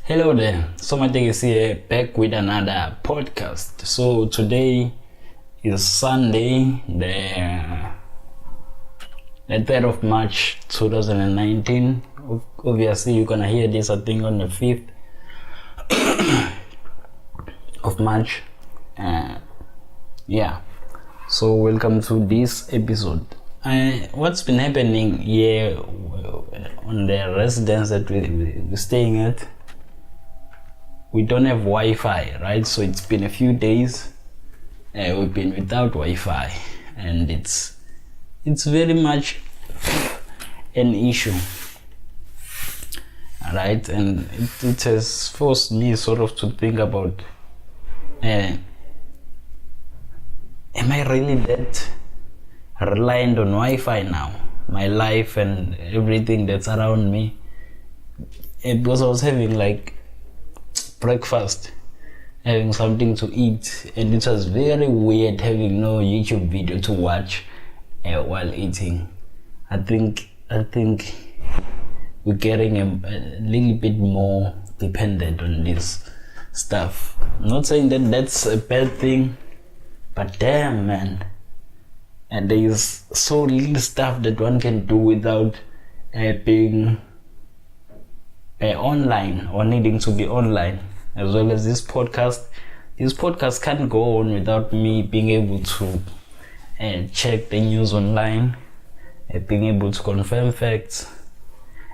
Hello there, Somatek is here back with another podcast. So today is Sunday, the 3rd of March 2019. Obviously you're gonna hear this I think on the 5th of March. So welcome to this episode. What's been happening here on the residence that we're staying at? We don't have Wi-Fi, right? So it's been a few days we've been without Wi-Fi, and it's very much an issue, right? And it has forced me sort of to think about, am I really that reliant on Wi-Fi now? My life and everything that's around me. Because I was having like breakfast, having something to eat, and it was very weird having no YouTube video to watch while eating. I think we're getting a little bit more dependent on this stuff. I'm not saying that that's a bad thing, but damn man, and there is so little stuff that one can do without being online or needing to be online. As well as this podcast can't go on without me being able to check the news online, being able to confirm facts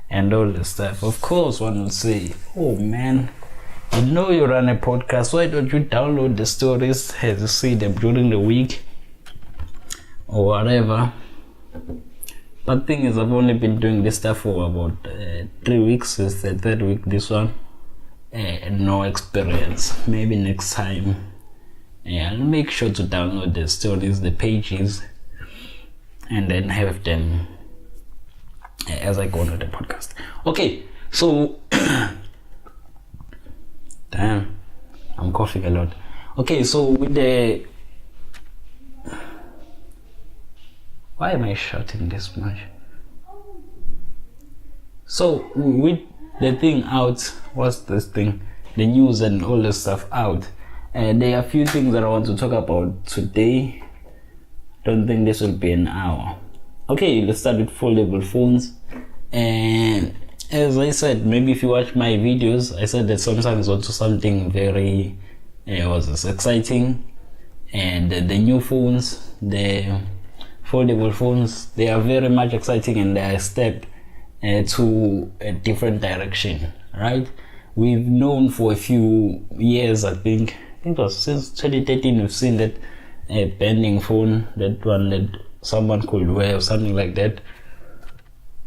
and all this stuff. Of course one will say, oh man, you know you run a podcast, why don't you download the stories as you see them during the week or whatever? But thing is, I've only been doing this stuff for about 3 weeks. It's the 3rd week this one. No experience. Maybe next time I'll make sure to download the stories, the pages, and then have them as I go on with the podcast. Okay, so damn, I'm coughing a lot. Okay, so with the, why am I shouting this much? So with the thing out, what's this thing? The news and all this stuff out. There are a few things that I want to talk about today. Don't think this will be an hour. Okay, let's start with foldable phones. And as I said, maybe if you watch my videos, I said that sometimes also something very exciting. And the new phones, the foldable phones, they are very much exciting, and they are a step to a different direction, right? We've known for a few years, I think it was since 2013, we've seen that bending phone, that one that someone could wear or something like that,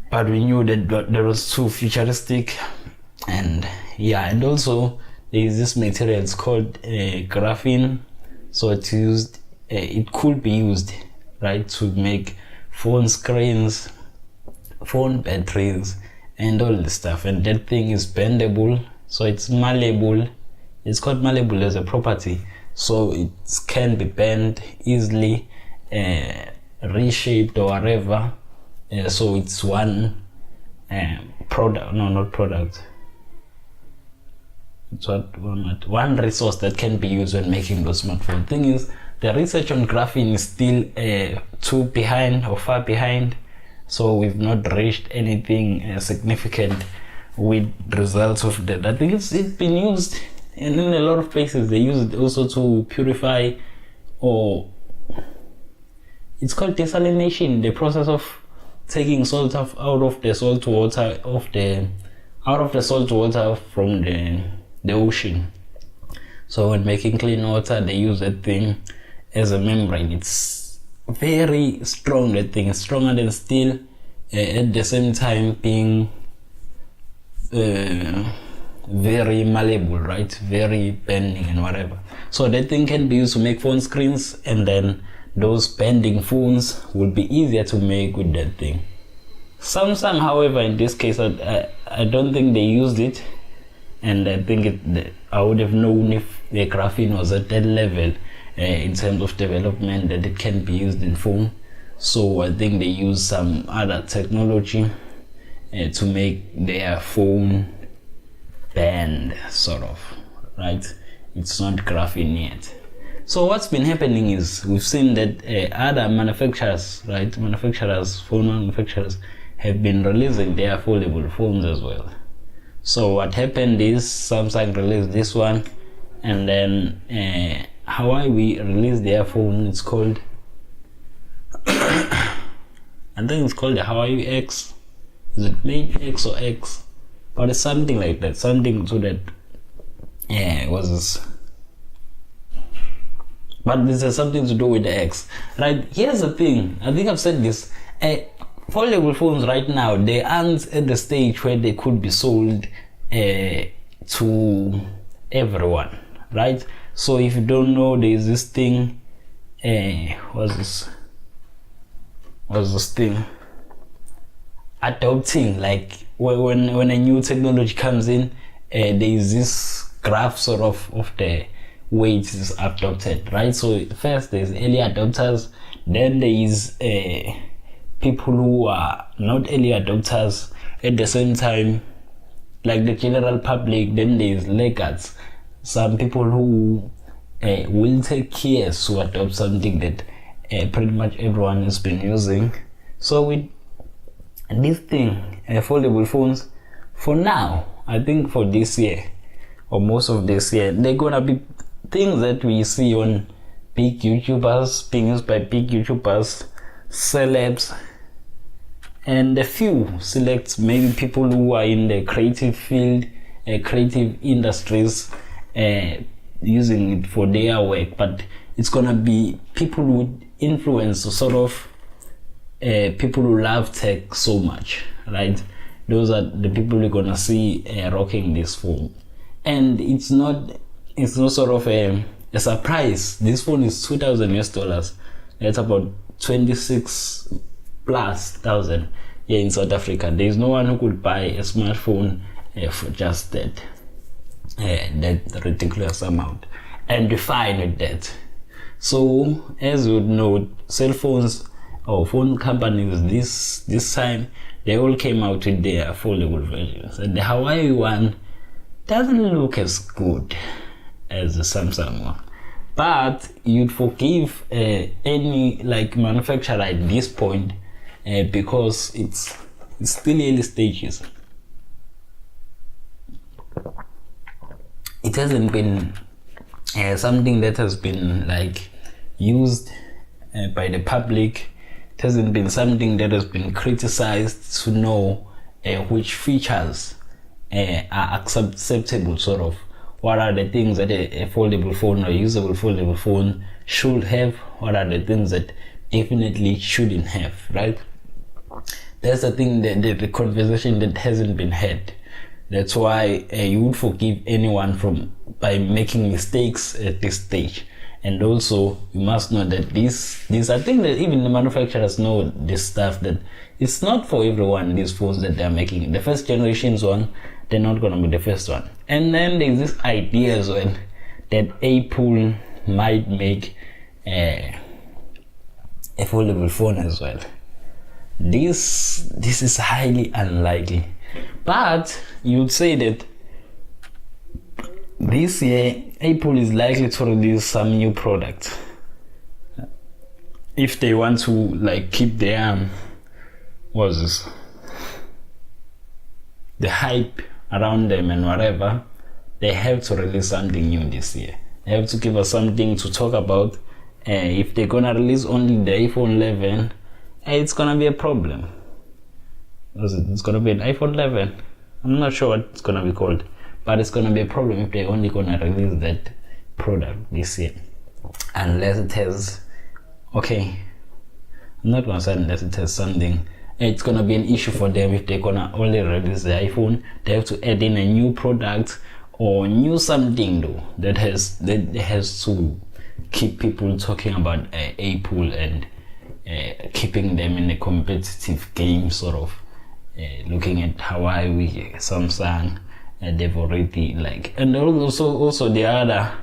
but we knew that was too futuristic. And also there is this material, it's called graphene, so it could be used, right, to make phone screens, phone batteries and all this stuff. And that thing is bendable, so it's malleable. It's called malleable as a property, so it can be bent easily, reshaped or whatever. So it's one one resource that can be used when making those smartphones. Thing is, the research on graphene is still too behind or far behind. So we've not reached anything significant with results of that. I think it's been used, and in a lot of places they use it also to purify, or it's called desalination, the process of taking salt out of the salt water from the ocean. So when making clean water, they use that thing as a membrane. It's very strong. That thing is stronger than steel, at the same time being very malleable, right? Very bending and whatever. So that thing can be used to make phone screens, and then those bending phones will be easier to make with that thing. Samsung, however, in this case, I don't think they used it, and I think I would have known if the graphene was at that level in terms of development that it can be used in phone. So I think they use some other technology to make their phone bend. sort of, right? It's not graphene yet. So what's been happening is we've seen that other manufacturers, right? Phone manufacturers have been releasing their foldable phones as well. So what happened is Samsung released this one, and then Huawei released their phone. It's called I think it's called the Huawei X. Is it Mate X or X? But it's something like that. Something so that was this. But this has something to do with the X. Right? Here's the thing. I think I've said this. Foldable phones right now, they aren't at the stage where they could be sold to everyone, right? So if you don't know, there's this thing, what's this thing? Adopting, like when a new technology comes in, there's this graph sort of the way it is adopted, right? So first there's early adopters, then there is people who are not early adopters at the same time, like the general public. Then there's laggards, some people who will take years to adopt something that pretty much everyone has been using. So with this thing, foldable phones, for now, I think for this year or most of this year, they're gonna be things that we see on big YouTubers, being used by big YouTubers, celebs, and a few select maybe people who are in the creative field, creative industries, using it for their work. But it's gonna be people with influence, sort of people who love tech so much, right? Those are the people you're gonna see rocking this phone. And it's not sort of a surprise. This phone is $2,000. That's about 26 plus thousand here in South Africa. There is no one who could buy a smartphone for just that ridiculous amount, and be fine with that. So as you know, cell phones or phone companies this time, they all came out with their foldable versions, and the Huawei one doesn't look as good as the Samsung one. But you'd forgive any like manufacturer at this point, because it's still early stages. It hasn't been something that has been like used by the public. It hasn't been something that has been criticized to know which features are acceptable, sort of. What are the things that a foldable phone or usable foldable phone should have? What are the things that definitely shouldn't have, right? That's the thing, the conversation that hasn't been had. That's why you would forgive anyone by making mistakes at this stage. And also, you must know that this I think that even the manufacturers know this stuff, that it's not for everyone, these phones that they're making. The first generation's one, they're not going to be the first one. And then there's this idea as well that Apple might make a foldable phone as well. This is highly unlikely. But you'd say that this year Apple is likely to release some new products if they want to like keep their the hype around them and whatever. They have to release something new this year. They have to give us something to talk about. If they're gonna release only the iPhone 11, it's gonna be a problem. It's gonna be an iPhone 11. I'm not sure what it's gonna be called, but it's gonna be a problem if they're only gonna release that product this year. Unless it has, okay, I'm not gonna say unless it has something. It's gonna be an issue for them if they're gonna only release the iPhone. They have to add in a new product or new something though that has to keep people talking about Apple and keeping them in a competitive game, sort of. Looking at Huawei, Samsung, they've already like, and also there are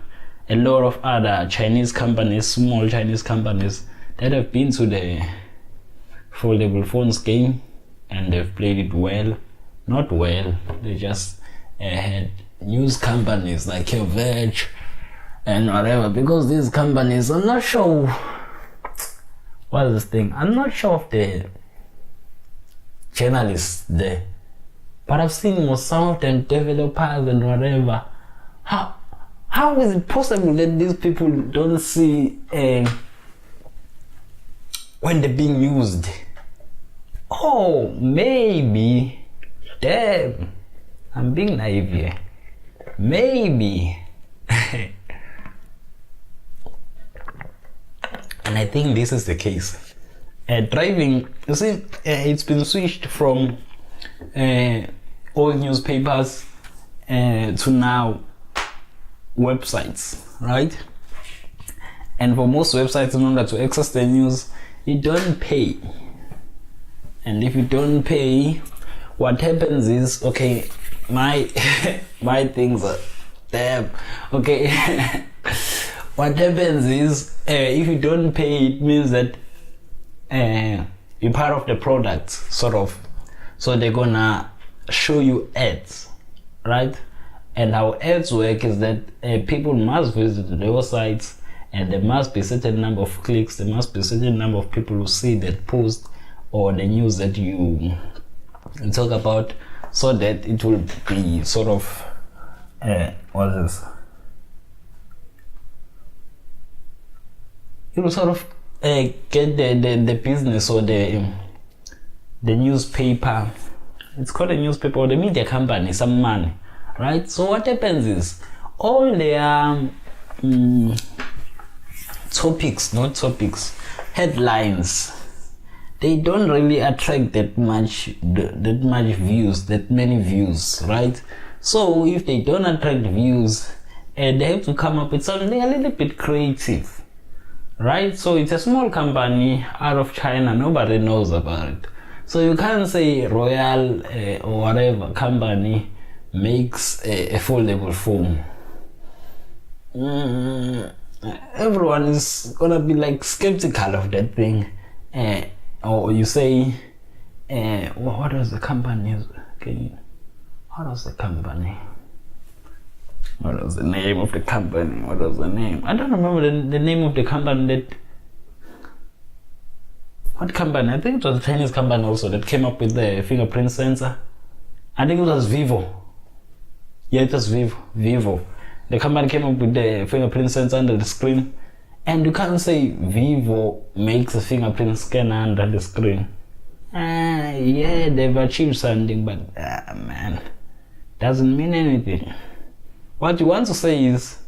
a lot of other Chinese companies, small Chinese companies that have been to the foldable phones game and they've played it well. Not well, they just had news companies like your Verge and whatever, because these companies, I'm not sure what's this thing. I'm not sure of the journalists there, but I've seen some of them developers and whatever. How is it possible that these people don't see when they're being used? Oh, maybe, damn, I'm being naive here. Maybe. And I think this is the case. Driving, you see, it's been switched from old newspapers to now websites, right? And for most websites, in order to access the news, you don't pay. And if you don't pay, what happens is, okay, my things are damn. Okay. What happens is, if you don't pay, it means that you're part of the product, sort of. So they're gonna show you ads, right? And how ads work is that people must visit their sites, and there must be a certain number of clicks, there must be a certain number of people who see that post or the news that you talk about, so that it will be sort of what's this? It will sort of get the business or the newspaper. It's called a newspaper or the media company some money, right? So what happens is all their headlines, they don't really attract that many views, right? So if they don't attract views, they have to come up with something a little bit creative, right? So it's a small company out of China, nobody knows about it. So you can't say Royal or whatever company makes a foldable phone. Everyone is gonna be like skeptical of that thing. Or you say, what was the company? What was the company? What was the name of the company? What was the name? I don't remember the name of the company what company? I think it was a Chinese company also that came up with the fingerprint sensor. I think it was Vivo. Yeah, it was Vivo. The company came up with the fingerprint sensor under the screen. And you can't say Vivo makes a fingerprint scanner under the screen. Yeah, they've achieved something, but man, doesn't mean anything. What you want to say is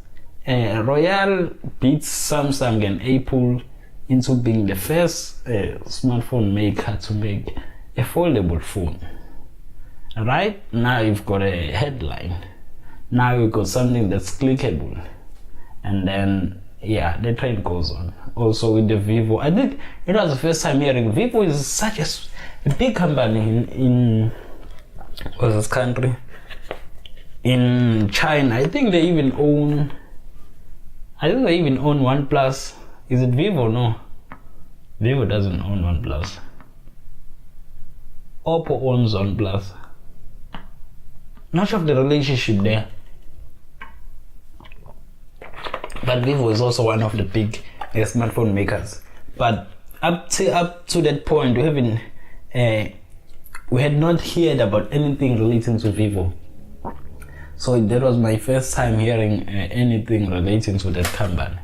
Royal beats Samsung and Apple into being the first smartphone maker to make a foldable phone. Right? Now you've got a headline. Now you've got something that's clickable. And then, yeah, the trend goes on. Also with the Vivo. I think it was the first time hearing Vivo is such a big company in what's this country? In China. I think they even own OnePlus. Is it Vivo? No. Vivo doesn't own OnePlus. Oppo owns OnePlus. Not sure of the relationship there. But Vivo is also one of the big smartphone makers. But up to that point, we had not heard about anything relating to Vivo. So that was my first time hearing anything relating to that company.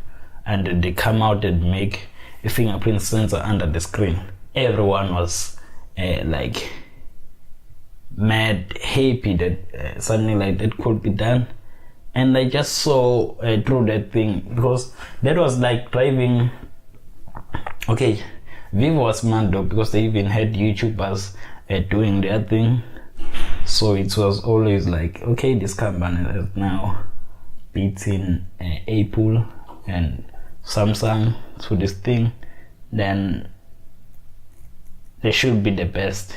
And they come out and make a fingerprint sensor under the screen. Everyone was like mad happy that something like that could be done. And I just saw through that thing, because that was like driving. Okay, Vivo was mad though, because they even had YouTubers doing their thing. So it was always like, okay, this company is now beating Apple and Samsung to this thing, then they should be the best.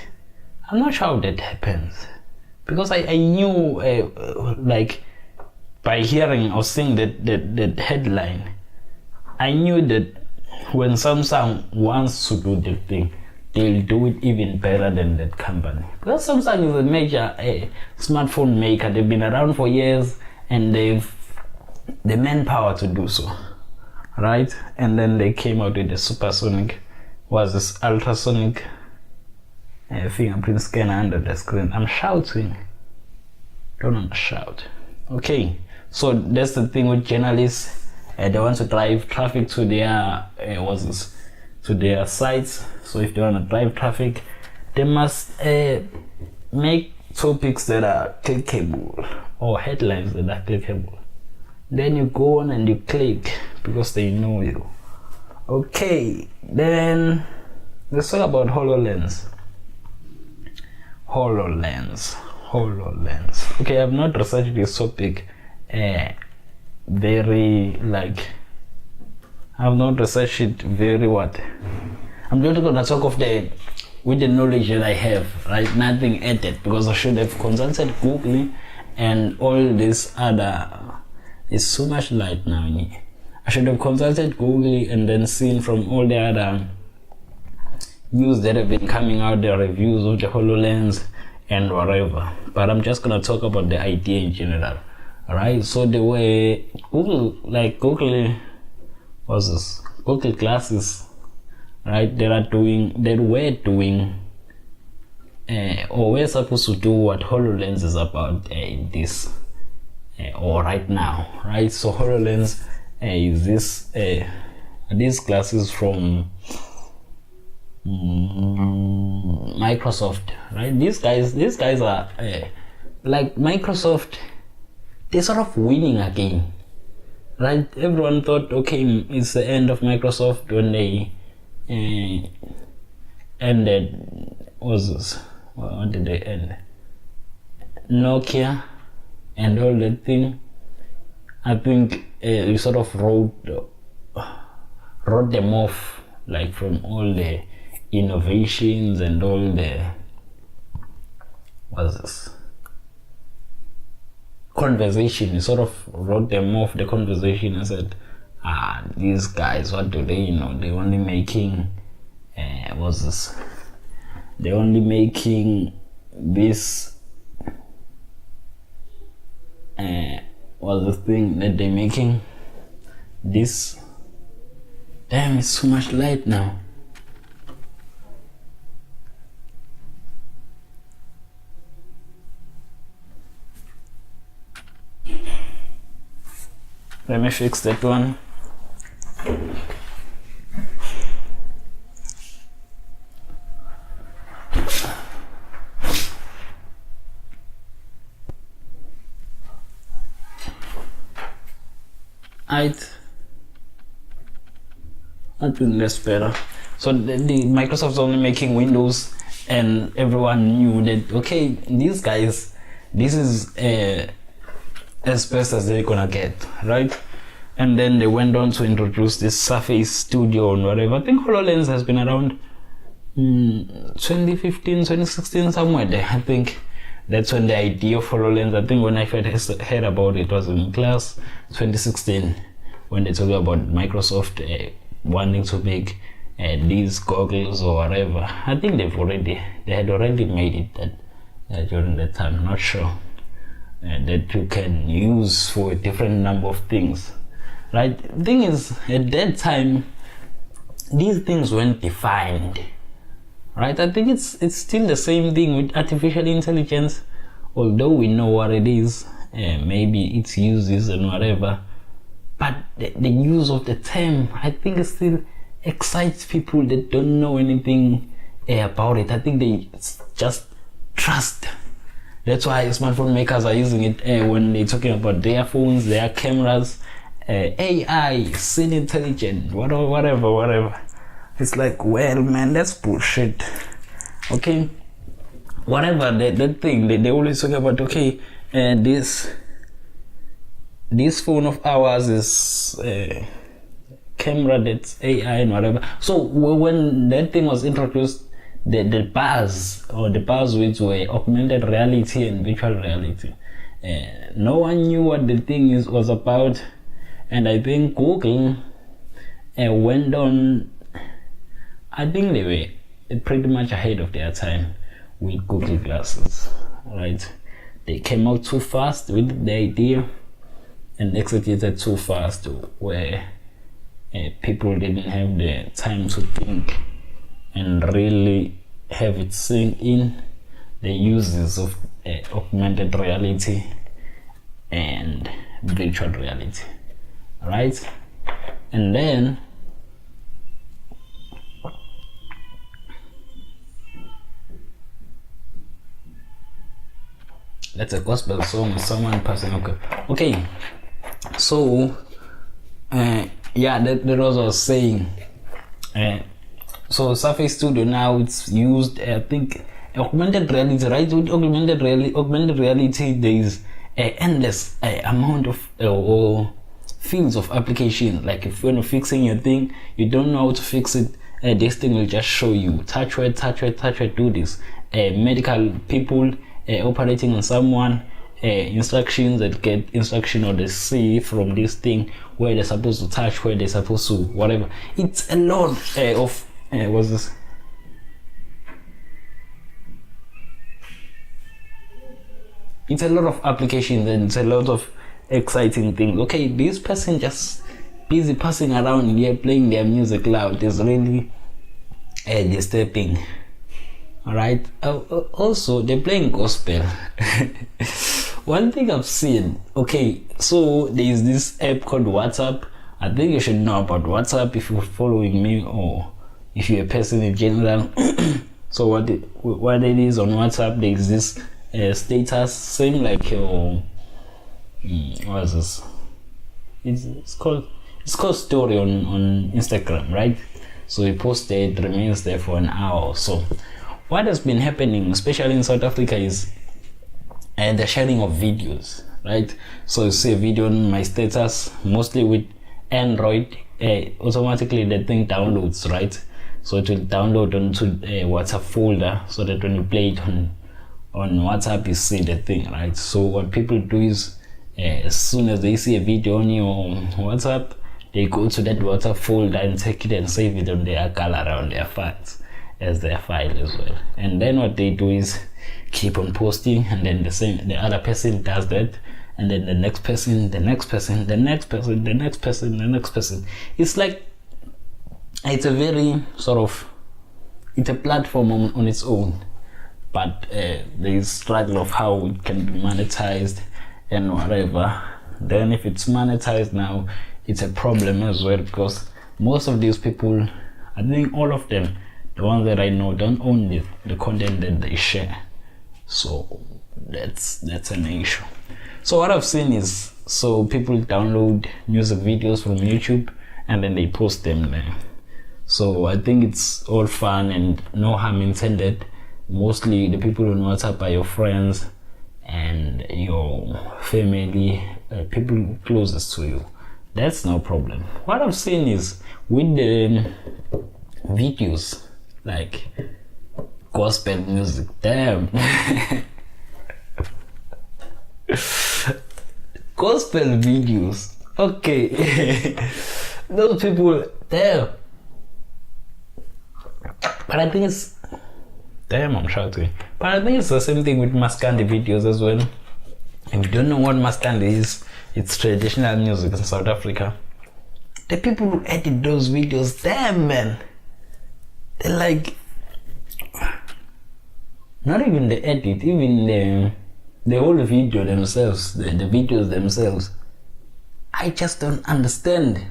I'm not sure how that happens, because I knew like by hearing or seeing that headline, I knew that when Samsung wants to do the thing, they'll do it even better than that company. Because Samsung is a major smartphone maker. They've been around for years and they've the manpower to do so, right? And then they came out with the supersonic, was this ultrasonic fingerprint scanner under the screen. I'm shouting. Don't want to shout. Okay, so that's the thing with journalists. They want to drive traffic to their to their sites. So if they want to drive traffic, they must make topics that are clickable or headlines that are clickable. Then you go on and you click because they know you. Okay, then let's talk about HoloLens. HoloLens. Okay, I've not researched this topic I've not researched it very what. I'm just gonna talk of with the knowledge that I have, right? Nothing added, because I should have consulted Google and all this other. It's so much light now in here. I should have consulted Google and then seen from all the other news that have been coming out, the reviews of the HoloLens and whatever. But I'm just gonna talk about the idea in general. Alright, so the way Google glasses, right? We're supposed to do what HoloLens is about or right now, right? So HoloLens is these glasses from Microsoft, right? These guys are like Microsoft. They're sort of winning again, right? Everyone thought, okay, it's the end of Microsoft when they ended. What did they end? Nokia and all that thing. I think we sort of wrote them off, like from all the innovations and all the conversation. We sort of wrote them off the conversation and said, these guys, what do they know? They're only making they're only making this was the thing that they're making this. Damn, it's so much light now. Let me fix that one. I think that's better. So the Microsoft's only making Windows, and everyone knew that, okay, these guys, this is as best as they're gonna get, right? And then they went on to introduce this Surface Studio and whatever. I think HoloLens has been around 2015, 2016, somewhere there. I think that's when the idea of HoloLens, I think when I first heard about it was in class 2016, when they talked about Microsoft wanting to make these goggles or whatever. I think they had already made it that during that time. I'm not sure. That you can use for a different number of things, right? The thing is, at that time, these things weren't defined, right? I think it's still the same thing with artificial intelligence, although we know what it is, maybe its uses and whatever, but the use of the term, I think, it still excites people that don't know anything about it. I think they just trust. That's why smartphone makers are using it when they're talking about their phones, their cameras, AI, scene intelligent, whatever. It's like, well, man, that's bullshit. Okay, whatever that thing they always talk about. Okay, this phone of ours is camera that's AI and whatever. So when that thing was introduced, the buzzwords were augmented reality and virtual reality. No one knew what the thing was about, and I think Google went on. I think they were pretty much ahead of their time with Google Glasses, right? They came out too fast with the idea and executed too fast, where people didn't have the time to think and really have it sink in the uses of augmented reality and virtual reality. All right, and then that's a gospel song with someone passing. Okay. So yeah, that was what I was saying. So Surface Studio now, it's used, I think, augmented reality, right? With augmented reality, there is an endless amount of or fields of application. Like if you're fixing your thing, you don't know how to fix it, this thing will just show you, touch where, do this. Medical people operating on someone, instructions that get instruction, or they see from this thing where they're supposed to touch, where they're supposed to whatever. It's a lot of what's this? It's a lot of applications and it's a lot of exciting things. Okay, this person just busy passing around here playing their music loud is really disturbing. Alright, also they're playing gospel. One thing I've seen, okay, so there is this app called WhatsApp. I think you should know about WhatsApp if you're following me, or if you're a person in general. So what it is on WhatsApp, there is this status, same like your what is this? It's called story on Instagram, right? So you post it, remains there for an hour or so. What has been happening, especially in South Africa, is the sharing of videos, right? So you see a video on my status, mostly with Android, automatically the thing downloads, right? So it will download onto a WhatsApp folder, so that when you play it on WhatsApp, you see the thing, right? So what people do is, as soon as they see a video on your WhatsApp, they go to that WhatsApp folder and take it and save it on their gallery, on their files, as their file as well. And then what they do is keep on posting, and then the other person does that, and then the next person, the next person, the next person, the next person, the next person. It's like, it's a very sort of, it's a platform on its own, but there is struggle of how it can be monetized and whatever. Then if it's monetized now, it's a problem as well, because most of these people, I think all of them, the ones that I know, don't own the content that they share. So that's an issue. So what I've seen is, so people download music videos from YouTube and then they post them there. So I think it's all fun and no harm intended. Mostly the people on WhatsApp are your friends and your family, people closest to you. That's no problem. What I've seen is with the videos, like gospel music, damn. Gospel videos, okay. Those people, damn. But I think it's, damn, I'm shouting. But I think it's the same thing with Maskandi videos as well. If you don't know what Maskandi is, it's traditional music in South Africa. The people who edit those videos, damn man, they're like, not even the edit, even the whole video themselves, the videos themselves, I just don't understand.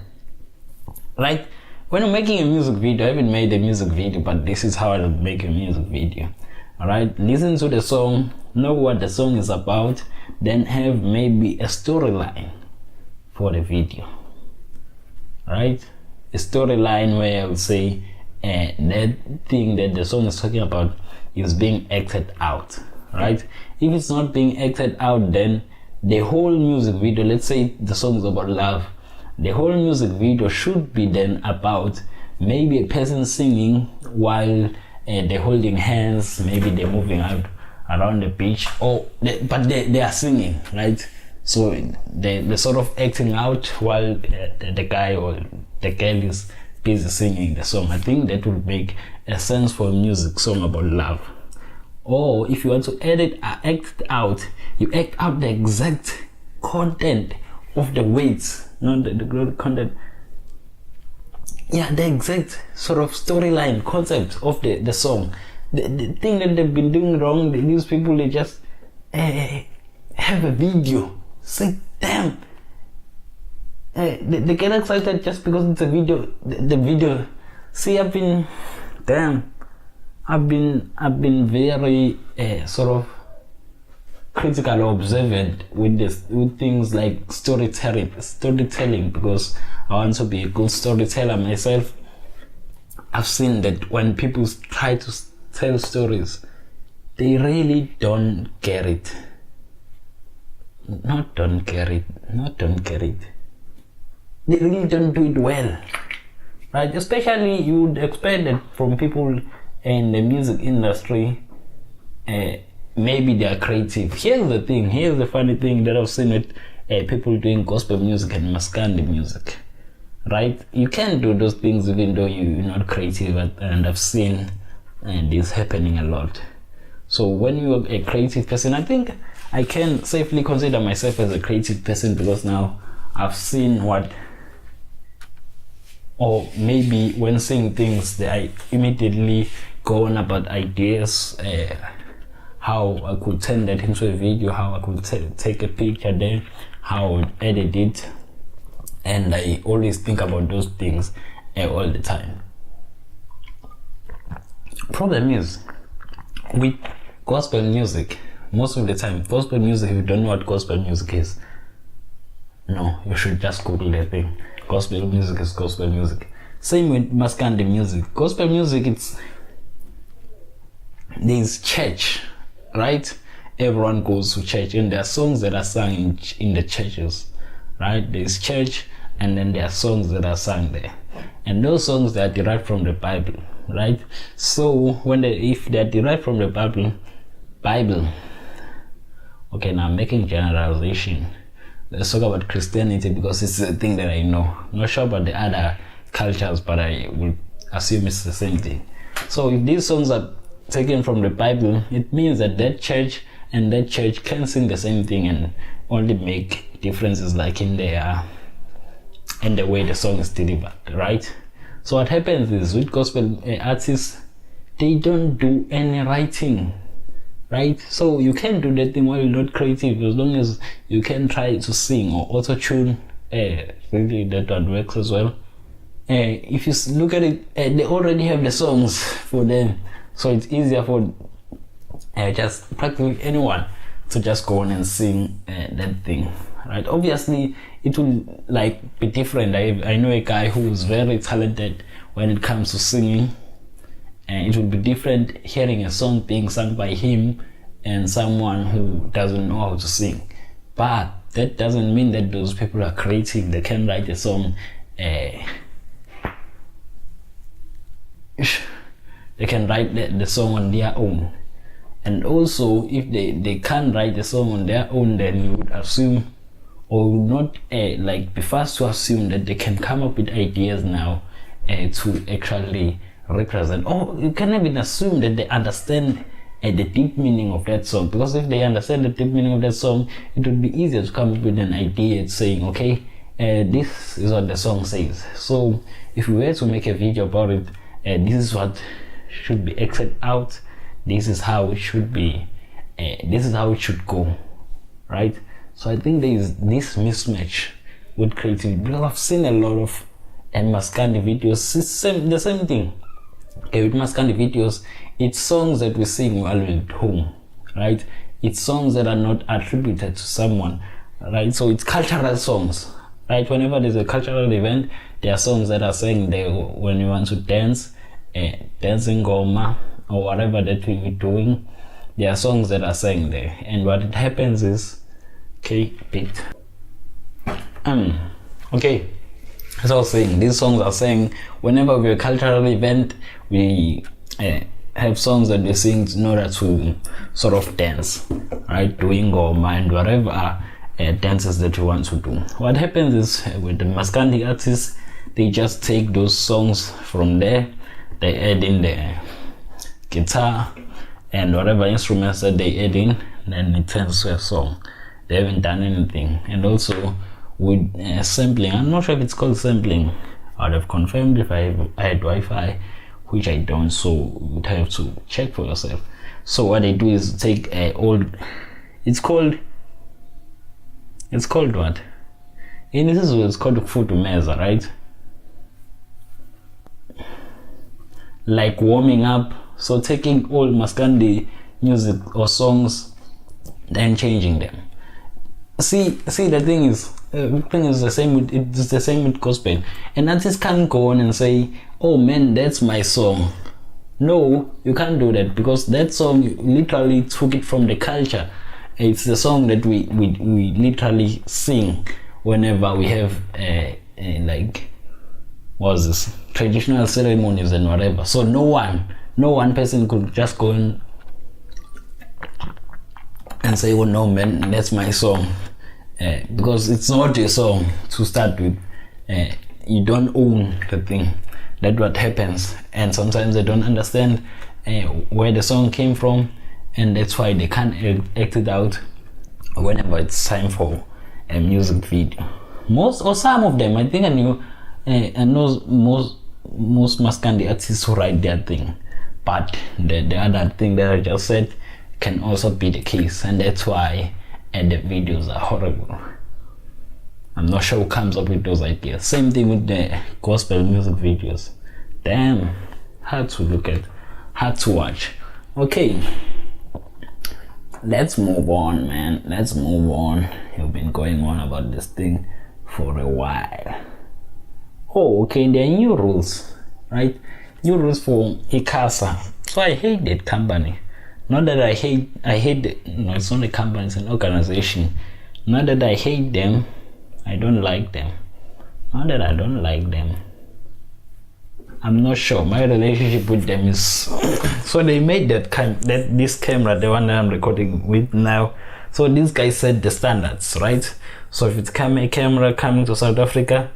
Right? When I'm making a music video, I haven't made a music video, but this is how I would make a music video. Alright, listen to the song, know what the song is about, then have maybe a storyline for the video. Alright, a storyline where I would say that thing that the song is talking about is being acted out. Right? If it's not being acted out, then the whole music video, let's say the song is about love, the whole music video should be then about maybe a person singing while they're holding hands, maybe they're moving out around the beach, but they are singing, right? So they're sort of acting out while the guy or the girl is busy singing the song. I think that would make a sense for a music song about love. Or if you want to act out the exact content of the words, not the content. Yeah, the exact sort of storyline concept of the song. The thing that they've been doing wrong, these people, they just have a video. Say, damn. They get excited just because it's a video. The video. See, I've been very sort of critical or observant with things like storytelling, because I want to be a good storyteller myself. I've seen that when people try to tell stories, they really don't get it. Not don't get it. They really don't do it well, right? Especially you would expect that from people in the music industry. Maybe they are creative. Here's the funny thing that I've seen with people doing gospel music and maskandi music, right? You can't do those things even though you're not creative, and I've seen this happening a lot. So when you're a creative person, I think I can safely consider myself as a creative person, because now I've seen or maybe when saying things that I immediately go on about ideas, how I could turn that into a video, how I could take a picture there, how I would edit it, and I always think about those things all the time. Problem is, with gospel music, most of the time, gospel music, if you don't know what gospel music is, no, you should just Google that thing. Gospel music is gospel music. Same with maskandi music. Gospel music, there's church, right? Everyone goes to church, and there are songs that are sung in the churches, right? There's church, and then there are songs that are sung there, and those songs that are derived from the Bible, right? So if they are derived from the Bible, okay, now I'm making generalization. Let's talk about Christianity, because it's a thing that I know. Not sure about the other cultures, but I would assume it's the same thing. So if these songs are taken from the Bible, it means that church and that church can sing the same thing and only make differences like in the way the song is delivered, right? So what happens is, with gospel artists, they don't do any writing, right? So you can do that thing while you're not creative, as long as you can try to sing or auto-tune. Really, that one works as well. If you look at it, they already have the songs for them, so it's easier for just practically anyone to just go on and sing that thing, right? Obviously, it will be different. I know a guy who's very talented when it comes to singing, and it will be different hearing a song being sung by him and someone who doesn't know how to sing. But that doesn't mean that those people are creative. They can write a song. They can write the song on their own. And also, if they can't write the song on their own, then you would assume, or would not be fast to assume, that they can come up with ideas now to actually represent. Or you can even assume that they understand the deep meaning of that song, because if they understand the deep meaning of that song, it would be easier to come up with an idea saying, okay, this is what the song says. So if we were to make a video about it, this is what should be acted out, this is how it should be, this is how it should go, right? So I think there is this mismatch with creativity, because I've seen a lot of maskandi videos. It's the same thing. Okay, with maskandi videos, it's songs that we sing while we're at home, right? It's songs that are not attributed to someone, right? So it's cultural songs, right? Whenever there's a cultural event, there are songs that are sang there when you want to dance, dancing goma, or whatever that we're doing. There are songs that are sang there, and what it happens is, okay, as I was saying, these songs are saying whenever we're a cultural event, we have songs that we sing in order to sort of dance, right? Doing goma and whatever dances that you want to do. What happens is, with the maskandi artists, They just take those songs from there, they add in the guitar and whatever instruments that they add in, then it turns to a song. They haven't done anything. And also with sampling, I'm not sure if it's called sampling. I'd have confirmed if I had Wi-Fi, which I don't, so you would have to check for yourself. So what they do is take a old, it's called what? In this it's called futumeza, right? Like warming up. So taking old Maskandi music or songs, then changing them. See, the thing is the same. It's the same with gospel. And artists can't go on and say, "Oh man, that's my song." No, you can't do that, because that song you literally took it from the culture. It's the song that we literally sing whenever we have like, what's this, traditional ceremonies and whatever. So no one person could just go in and say, "Oh no man, that's my song," because it's not your song to start with. You don't own the thing. That's what happens, and sometimes they don't understand where the song came from, and that's why they can't act it out whenever it's time for a music video. Most or some of them, I think I know most Maskandi artists who write their thing, but the other thing that I just said can also be the case, and that's why the videos are horrible. I'm not sure who comes up with those ideas. Same thing with the gospel music videos. Damn, hard to look at, hard to watch. Okay, let's move on, man. Let's move on. You've been going on about this thing for a while. Oh, okay, there are new rules, right? New rules for ICASA. So I hate that company. Not that I hate no, it's not a company, it's an organization. Not that I hate them, I don't like them. Not that I don't like them, I'm not sure. My relationship with them is so they made this camera, the one that I'm recording with now. So these guys set the standards, right? So if it's a camera coming to South Africa,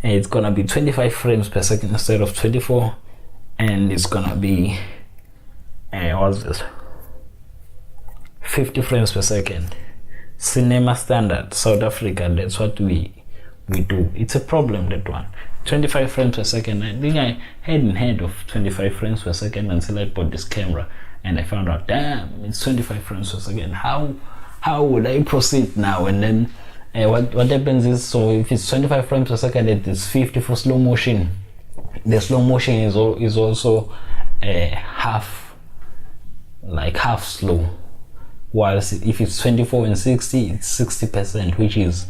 it's gonna be 25 frames per second instead of 24, and it's gonna be what's this, 50 frames per second. Cinema standard, South Africa, that's what we do. It's a problem, that one. 25 frames per second. I think I hadn't heard of 25 frames per second until I bought this camera, and I found out, damn, it's 25 frames per second. How would I proceed now? And then what happens is, so if it's 25 frames per second, it is 50 for slow motion. The slow motion is also half slow, whilst if it's 24 and 60, it's 60%, which is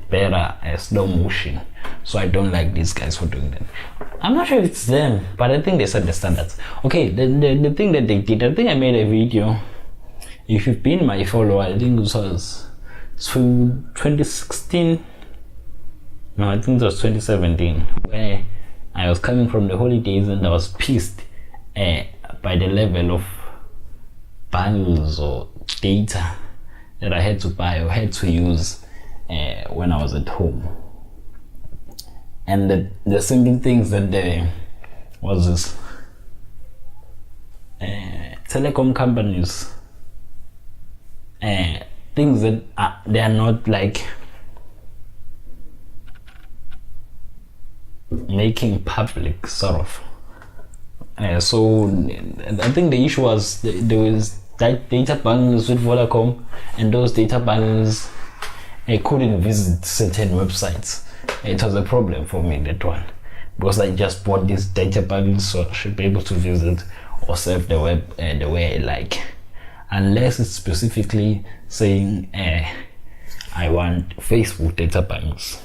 better slow motion. So I don't like these guys for doing that. I'm not sure if it's them, but I think they set the standards. Okay, the thing that they did, I think I made a video. If you've been my follower, I think it was 2016. No, I think it was 2017, where I was coming from the holidays and I was pissed by the level of bundles or data that I had to buy or had to use when I was at home. And the simple things that telecom companies, things that they are not like making public, sort of. So I think the issue was there was that data bundles with Vodacom, and those data bundles couldn't visit certain websites. It was a problem for me, that one, because I just bought these data bundles so I should be able to visit or surf the web the way I like, unless it's specifically saying I want Facebook data bundles,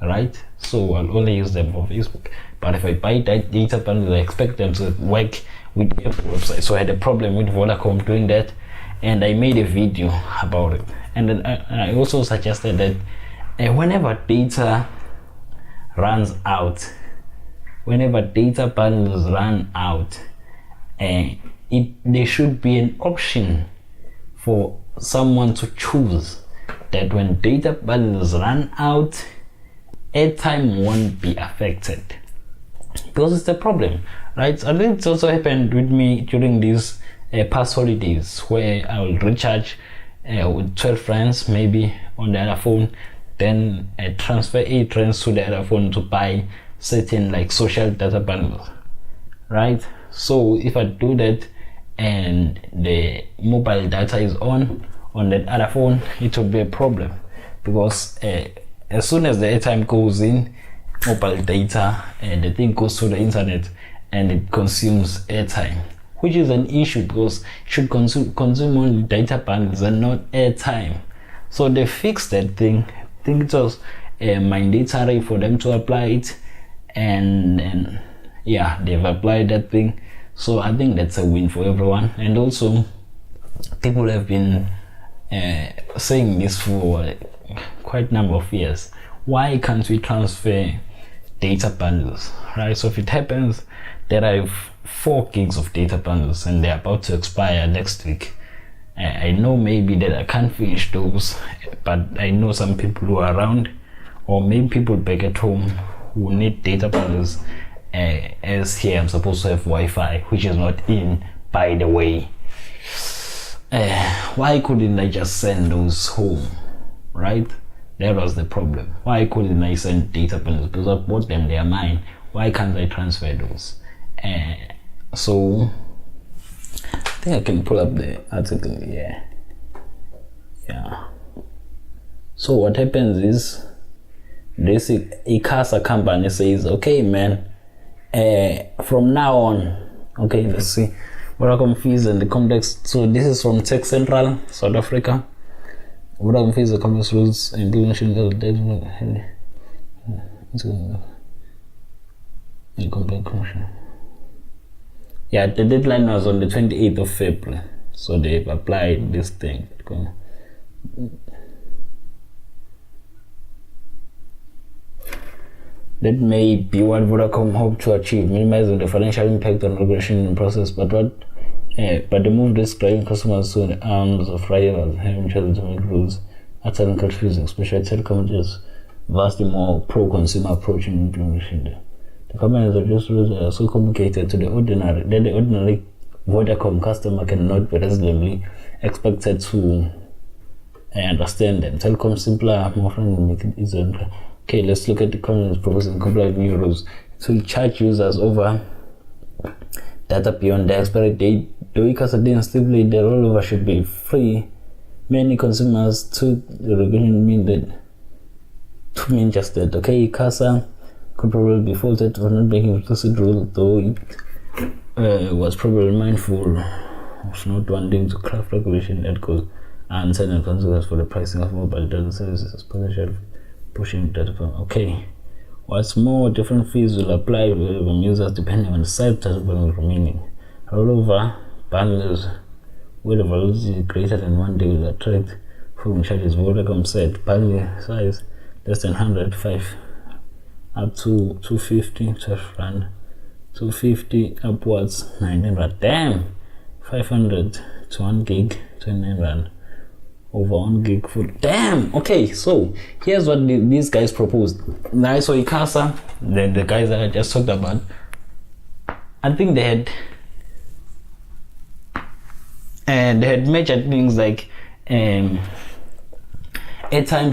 right? So I'll only use them for Facebook. But if I buy that data bundle, I expect them to work with every website. So I had a problem with Vodacom doing that, and I made a video about it. And then I also suggested that whenever data runs out, whenever data bundles run out, there should be an option for someone to choose that when data bundles run out, airtime won't be affected, because it's a problem, right? And it's also happened with me during these past holidays, where I will recharge with 12 friends maybe on the other phone, then transfer 8 friends to the other phone to buy certain like social data bundles, right? So if I do that and the mobile data is on that other phone, it will be a problem, because as soon as the airtime goes in, mobile data, and the thing goes to the internet and it consumes airtime, which is an issue, because it should consume only data bundles and not airtime. So they fixed that thing. I think it was mandatory for them to apply it, and yeah, they've applied that thing. So I think that's a win for everyone. And also, people have been saying this for quite a number of years. Why can't we transfer data bundles, right? So if it happens that I have 4 gigs of data bundles and they're about to expire next week, I know maybe that I can't finish those, but I know some people who are around, or maybe people back at home who need data bundles. As here I'm supposed to have Wi-Fi, which is not in, by the way. Why couldn't I just send those home, right? That was the problem. Why couldn't I send data bundles? Because I bought them, they are mine. Why can't I transfer those? So I think I can pull up the article. Yeah. So what happens is, this ICASA company says, okay man, from now on, okay, let's see, Vodacom fees and the complex. So this is from Tech Central, South Africa. Vodacom fees, the complex rules, implementation of data. Yeah, the deadline was on the 28th of February, so they've applied this thing. That may be what Vodacom hoped to achieve, minimizing the financial impact on regulation process, but the move risks driving customers to the arms of rivals, having chosen to make rules utterly confusing, especially telecommunications vastly more pro-consumer approach in implementation. The companies of just rules are so complicated to the ordinary that the ordinary Vodacom customer cannot be reasonably expected to understand them. Telecom simpler, more friendly, make it easier. Okay, let's look at the companies proposing comply with new rules. To charge users over data beyond the expiry date. The ICASA didn't stipulate the rollover should be free. Many consumers took the regulation to mean just that. Okay, ICASA could probably be faulted for not making explicit rule, though it was probably mindful of not wanting to craft regulation that goes unintended consequences for the pricing of mobile data services, potential pushing data from. Okay, what's more, different fees will apply from users depending on the size of data bundle remaining. Rollover bundles with a velocity greater than 1 day will attract following charges. Vodacom said bundle size less than 105 up to 250, 12 rand, 250 upwards, 19 rand. Damn, 500 to 1 gig, 29 rand. Over 1 gig for damn. Okay, so here's what these guys proposed. Now, so ICASA, the guys that I just talked about, I think they had measured things like airtime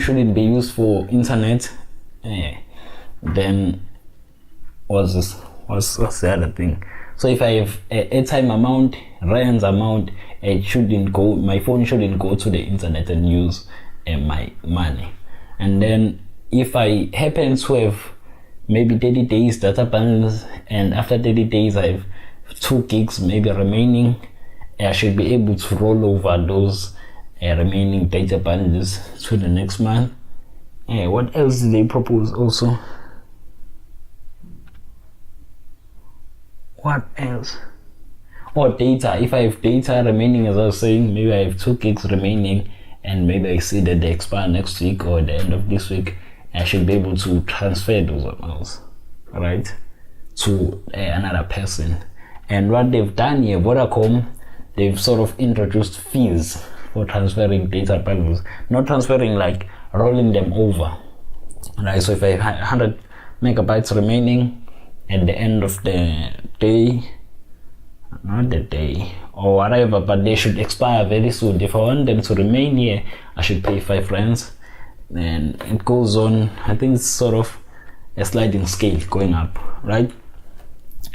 shouldn't be used for internet. Then what's the other thing? So if I have airtime amount, rands amount, my phone shouldn't go to the internet and use my money. And then if I happen to have maybe 30 days data bundles, and after 30 days I have 2 gigs maybe remaining, I should be able to roll over those remaining data bundles to the next month. What else did they propose also? What else? Or data. If I have data remaining, as I was saying, maybe I have 2 gigs remaining, and maybe I see that they expire next week or the end of this week, I should be able to transfer those amounts, right, to another person. And what they've done here, Vodacom, they've sort of introduced fees for transferring data bundles. Not transferring like rolling them over. right? So if I have 100 megabytes remaining at the end of the day, not the day or whatever, but they should expire very soon. If I want them to remain here, I should pay 5 rands, and it goes on. I think it's sort of a sliding scale going up, right?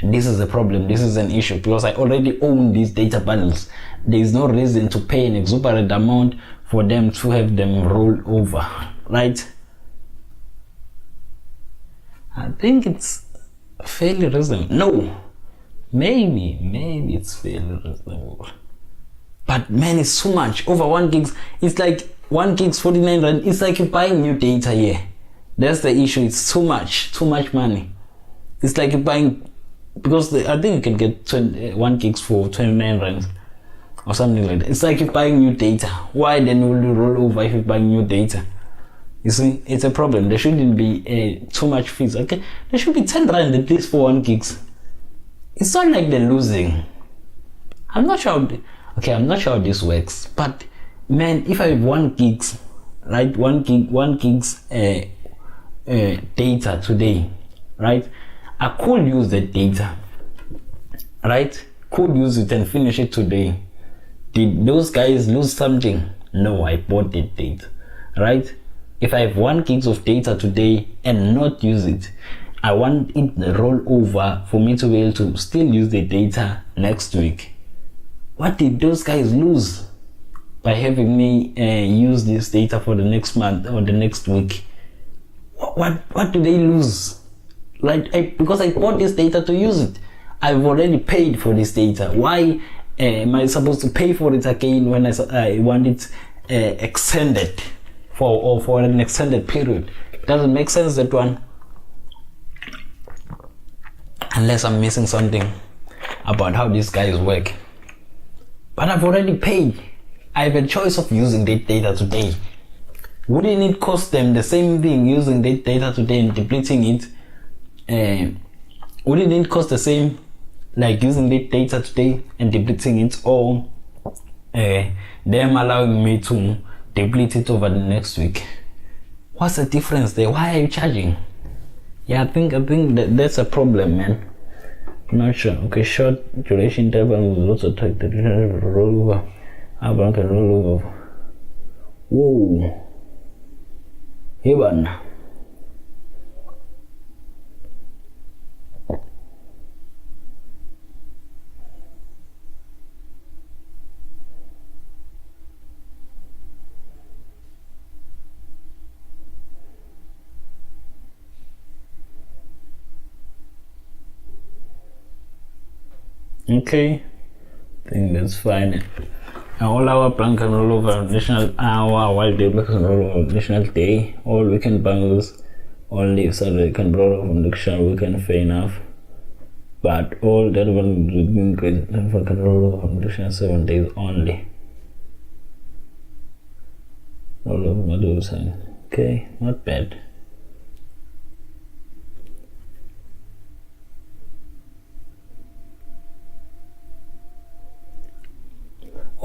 This is a problem. This is an issue because I already own these data bundles. There is no reason to pay an exorbitant amount for them to have them roll over, right? I think it's fairly reasonable. No, maybe it's fairly reasonable, but man, it's too much. Over 1 gig, it's like 1 gig's 49 rand. It's like you're buying new data here. That's the issue. It's too much money. It's like you're buying, because I think you can get 1 gigs for 29 rand or something like that. It's like you're buying new data. Why then will you roll over if you're buying new data? You see, it's a problem. There shouldn't be too much fees. Okay, there should be 10 rand at least for 1 gigs. It's not like they're losing. I'm not sure how this works, but man, if I have 1 gigs, right, 1 gig's data today, right, I could use that data, right, could use it and finish it today. Did those guys lose something? No, I bought that data, right? If I have 1 gig of data today and not use it, I want it to roll over for me to be able to still use the data next week. What did those guys lose by having me use this data for the next month or the next week? What do they lose? Like, because I bought this data to use it. I've already paid for this data. Why am I supposed to pay for it again when I want it extended for an extended period? Doesn't make sense, that one. Unless I'm missing something about how these guys work. But I've already paid. I have a choice of using that data today. Wouldn't it cost them the same thing using that data today and depleting it? Wouldn't it cost the same like using that data today and depleting it, or them allowing me to deplete it over the next week? What's the difference there? Why are you charging? Yeah, I think that's a problem, man. I'm not sure. Okay, short duration interval will also take the rollover. How can roll over? Whoa. Hey, one. Okay, I think that's fine. All our plan can roll over additional hour, while day can roll over additional day. All weekend bundles only Saturday can roll over additional weekend, fair enough. But all that one can roll over additional 7 days only. Roll over modules. Okay, not bad.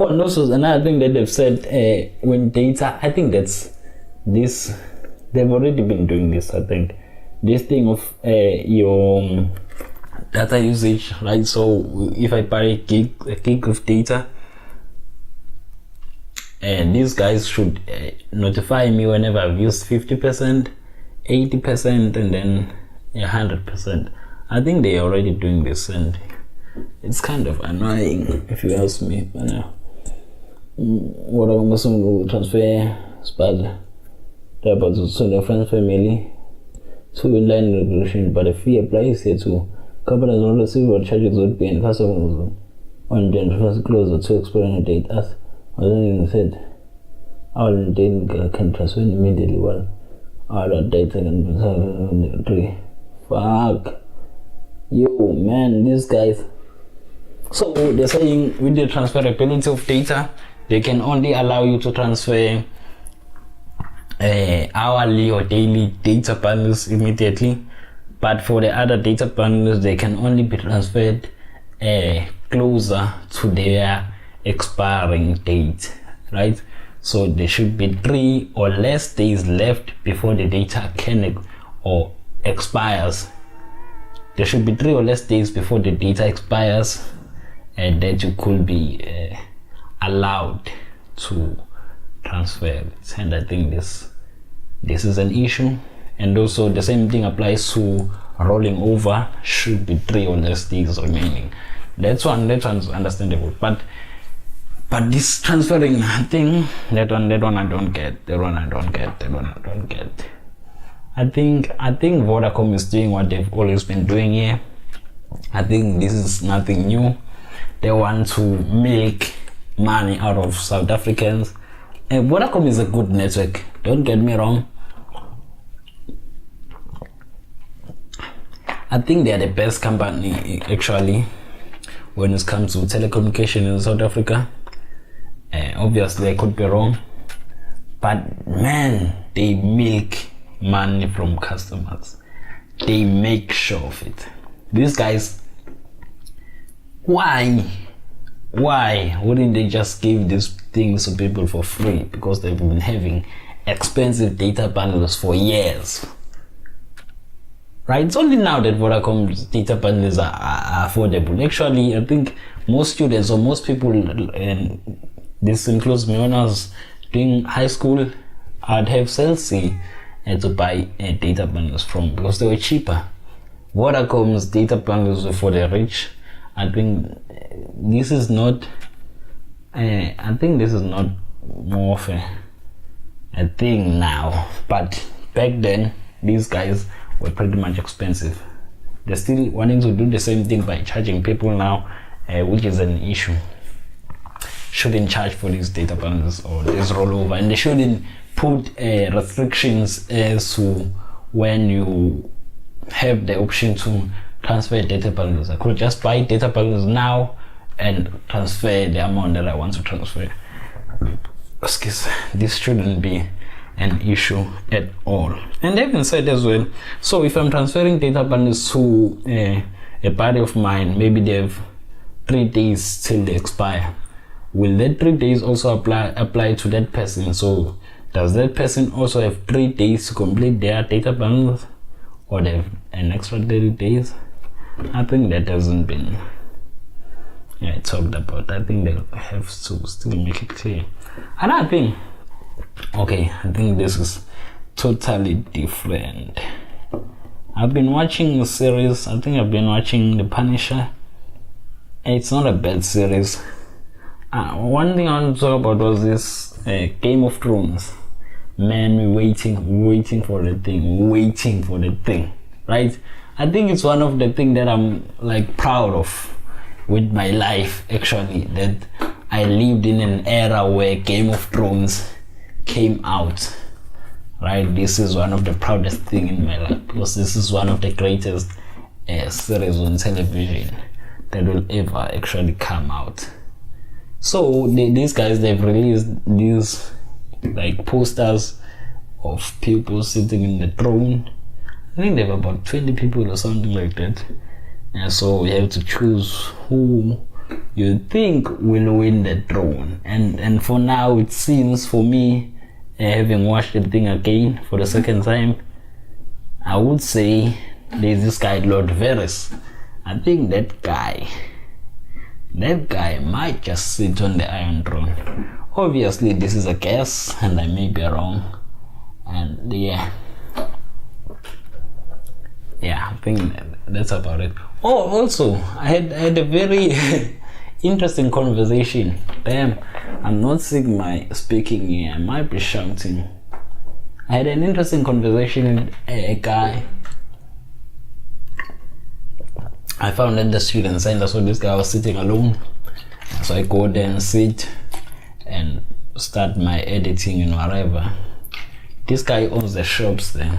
Oh, and also another thing that they've said, when data, I think that's this, they've already been doing this, I think. This thing of your data usage, right? So if I buy a gig of data, these guys should notify me whenever I've used 50%, 80%, and then 100%. I think they're already doing this, and it's kind of annoying if you ask me. What I'm going to transfer spad to the friends family to inline regulation, but the fee applies here to companies will receive what charges would be and customers on the first closer to expiring date as said. Our data can transfer immediately while our data can be fuck you, man, these guys. So they're saying with the transferability of data, they can only allow you to transfer hourly or daily data bundles immediately, but for the other data bundles, they can only be transferred closer to their expiring date, right? So there should be 3 or less days left before the data can or expires. There should be 3 or less days before the data expires, and that you could be allowed to transfer it. And I think this is an issue. And also the same thing applies to rolling over. Should be 3 or less days remaining. That's one's understandable. But this transferring thing, that one I don't get. I think Vodacom is doing what they've always been doing here. I think this is nothing new. They want to make money out of South Africans. And Vodacom is a good network, don't get me wrong. I think they are the best company actually when it comes to telecommunication in South Africa. Obviously I could be wrong, but man, they make money from customers. They make sure of it. These guys, why wouldn't they just give these things to people for free? Because they've been having expensive data bundles for years, right? It's only now that Vodacom's data bundles are affordable. Actually, I think most students or most people, and this includes me, when I was doing high school, I'd have Celsi to buy data bundles from, because they were cheaper. Vodacom's data bundles were for the rich. I think this is not more of a thing now, but back then these guys were pretty much expensive. They're still wanting to do the same thing by charging people now, which is an issue. Shouldn't charge for these data bundles or this rollover, and they shouldn't put restrictions as to when you have the option to transfer data bundles. I could just buy data bundles now and transfer the amount that I want to transfer. Excuse, this shouldn't be an issue at all. And they've been said as well, so if I'm transferring data bundles to a buddy of mine, maybe they have 3 days till they expire, will that 3 days also apply to that person? So does that person also have 3 days to complete their data bundles, or they have an extra 30 days? I think that hasn't been talked about. I think they have to still make it clear. Another thing, okay, I think this is totally different. I've been watching a series. I think I've been watching The Punisher. It's not a bad series. One thing I want to talk about was this Game of Thrones. Man, waiting for the thing, right? I think it's one of the things that I'm like proud of with my life, actually, that I lived in an era where Game of Thrones came out, right? This is one of the proudest things in my life, because this is one of the greatest series on television that will ever actually come out. So these guys, they've released these like posters of people sitting in the throne. I think they have about 20 people or something like that. And so you have to choose who you think will win the throne. And for now, it seems, for me, having watched the thing again for the second time, I would say there's this guy Lord Varys. I think that guy might just sit on the Iron Throne. Obviously, this is a guess, and I may be wrong. And yeah, I think that's about it. Oh, also, I had a very interesting conversation. Damn, I'm not seeing my speaking here. I might be shouting. I had an interesting conversation with a guy. I found at the student center, so this guy was sitting alone. So I go there and sit and start my editing and whatever. This guy owns the shops there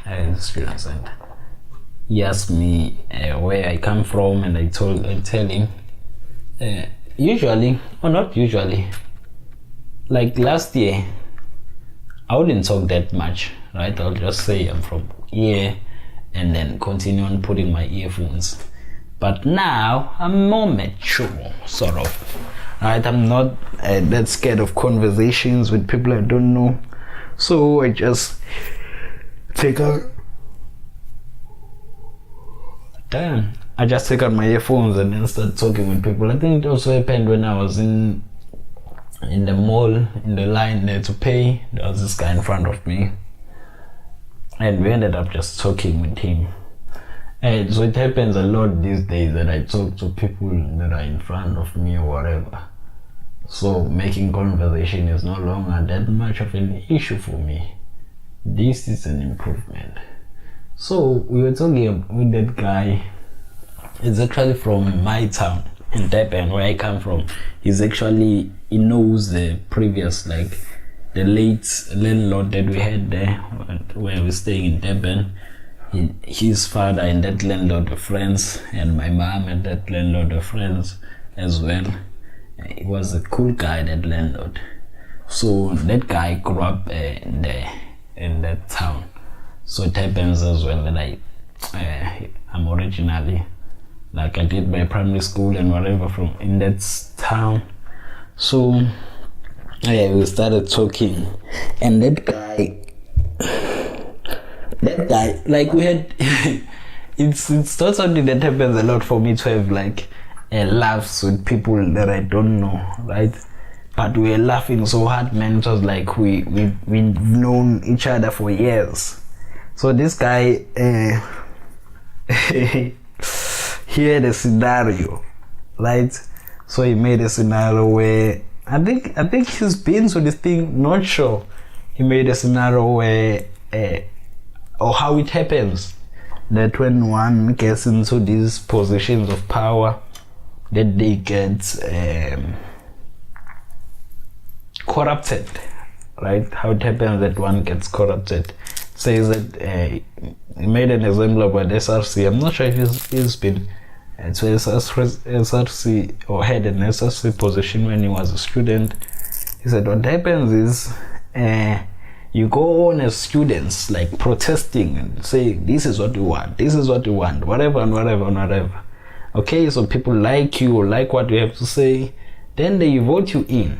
at the student center. He asked me where I come from, and I tell him usually, or not usually, like last year I wouldn't talk that much, right? I'll just say I'm from here and then continue on putting my earphones. But now I'm more mature, sort of, right? I'm not that scared of conversations with people I don't know, so I just take out my earphones and then start talking with people. I think it also happened when I was in the mall, in the line there to pay. There was this guy in front of me, and we ended up just talking with him. And so it happens a lot these days that I talk to people that are in front of me or whatever. So making conversation is no longer that much of an issue for me. This is an improvement. So we were talking with that guy. It's actually from my town in Durban, where I come from. He knows the previous, like the late landlord that we had there where we were staying in Durban. His father and that landlord were friends, and my mom and that landlord were friends as well. He was a cool guy, that landlord. So that guy grew up there in that town. So it happens as well that I'm originally, like I did my primary school and whatever from in that town. So we started talking, and that guy, like we had, it's not something that happens a lot for me to have like laughs with people that I don't know, right? But we were laughing so hard, man. It was like we've known each other for years. So this guy, he had a scenario, right? So he made a scenario where I think he's been to this thing, not sure. He made a scenario where, or how it happens, that when one gets into these positions of power, that they get corrupted, right? How it happens that one gets corrupted. Says that he made an example about SRC. I'm not sure if he's been to SRC or had an SRC position when he was a student. He said what happens is you go on as students, like protesting and say this is what you want, whatever and whatever and whatever. Okay, so people like you or like what you have to say, then they vote you in,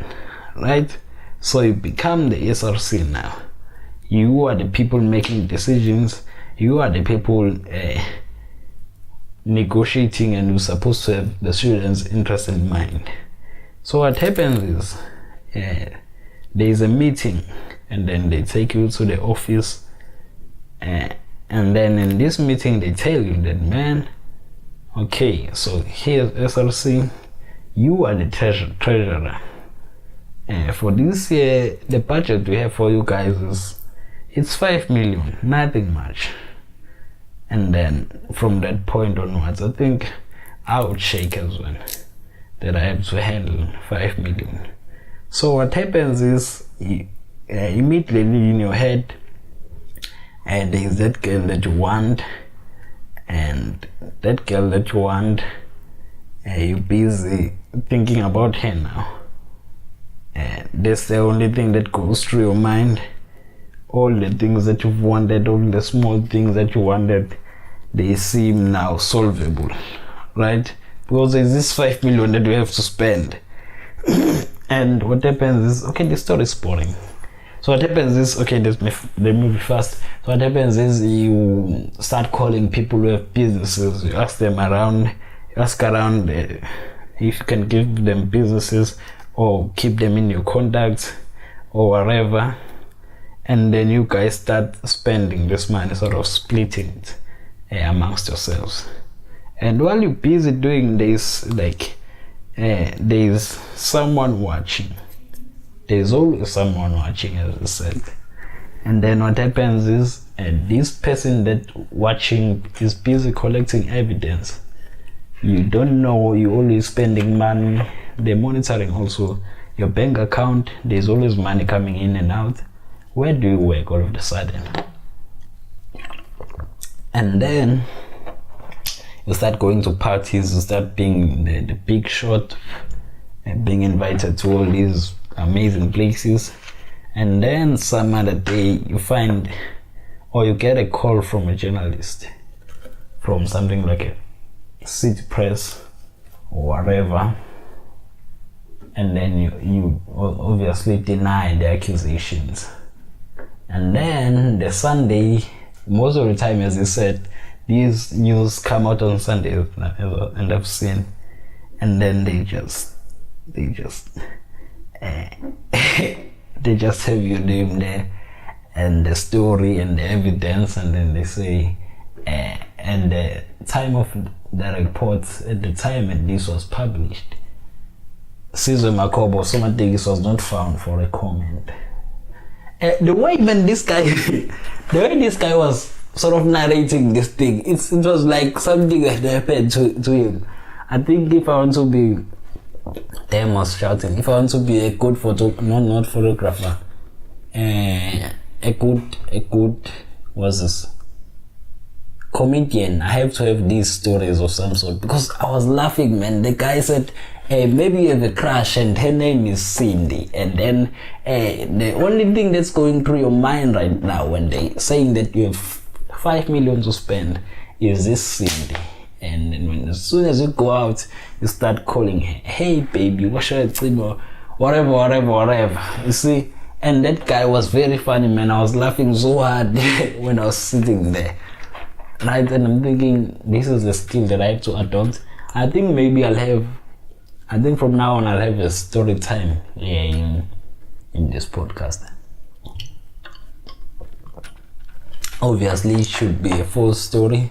right? So you become the SRC now. You are the people making decisions. You are the people negotiating, and you're supposed to have the students' interest in mind. So what happens is there is a meeting, and then they take you to the office, and then in this meeting they tell you that, man, okay, so here's SRC, you are the treasurer. For this year, the budget we have for you guys it's 5 million, nothing much. And then from that point onwards, I think I would shake as well that I have to handle 5 million. So what happens is immediately in your head, there's that girl that you want, and that girl that you want, you're busy thinking about her now. That's the only thing that goes through your mind. All the things that you've wanted, all the small things that you wanted, they seem now solvable, right? Because there's this 5 million that you have to spend. And what happens is, okay, the story is boring. So what happens is, okay, let me move fast. So what happens is you start calling people who have businesses. You ask around if you can give them businesses or keep them in your contacts or whatever. And then you guys start spending this money, sort of splitting it amongst yourselves. And while you're busy doing this, like there's someone watching. There's always someone watching, as I said. And then what happens is this person that watching is busy collecting evidence. You don't know, you're always spending money. They're monitoring also your bank account. There's always money coming in and out. Where do you work all of a sudden? And then you start going to parties, you start being the big shot, and being invited to all these amazing places. And then some other day you find, or you get a call from a journalist from something like a City Press or whatever, and then you obviously deny the accusations. And then the Sunday, most of the time, as I said, these news come out on Sundays, and I've seen, and then they just they just have your name there and the story and the evidence, and then they say at the time of the reports, at the time and this was published, Caesar Makobo Somategis was not found for a comment. The way even this guy the way this guy was sort of narrating this thing, it was like something that happened to him. I think if I want to be, damn, was shouting, if I want to be a good not photographer, a good what's this, comedian, I have to have these stories of some sort, because I was laughing, man. The guy said, maybe you have a crush and her name is Cindy, and then the only thing that's going through your mind right now when they saying that you have 5 million to spend is this Cindy. And then as soon as you go out, you start calling her, hey baby, what should I say, whatever, you see. And that guy was very funny, man. I was laughing so hard when I was sitting there, right? And I'm thinking, this is the skill that I have to adopt. I think maybe from now on I'll have a story time in this podcast. Obviously it should be a full story,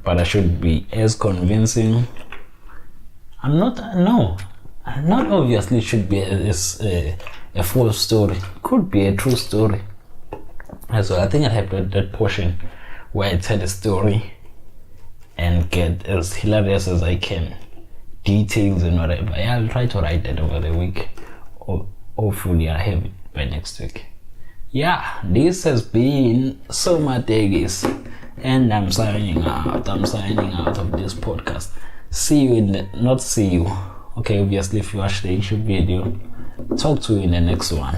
but I should be as convincing. Not obviously should be a full story. Could be a true story as well. I think I have that portion where I tell a story and get as hilarious as I can, details and whatever. Yeah, I'll try to write that over the week. Hopefully I have it by next week. Yeah, this has been Somategis, and I'm signing out of this podcast. Okay, obviously if you watch the YouTube video, talk to you in the next one.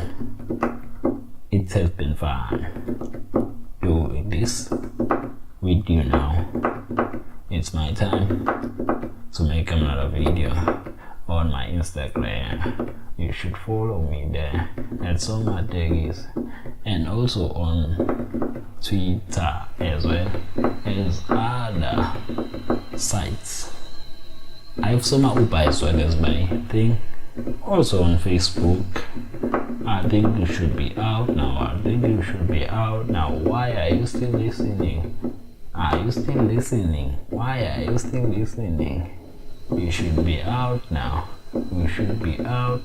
It has been fun doing this with you now. It's my time to make another video on my Instagram. You should follow me there at Somategis, and also on Twitter as well as other sites. I have Soma Upa as well as my thing. Also on Facebook. I think you should be out now. Why are you still listening? Why are you still listening? You should be out now. You should be out.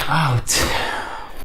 Out.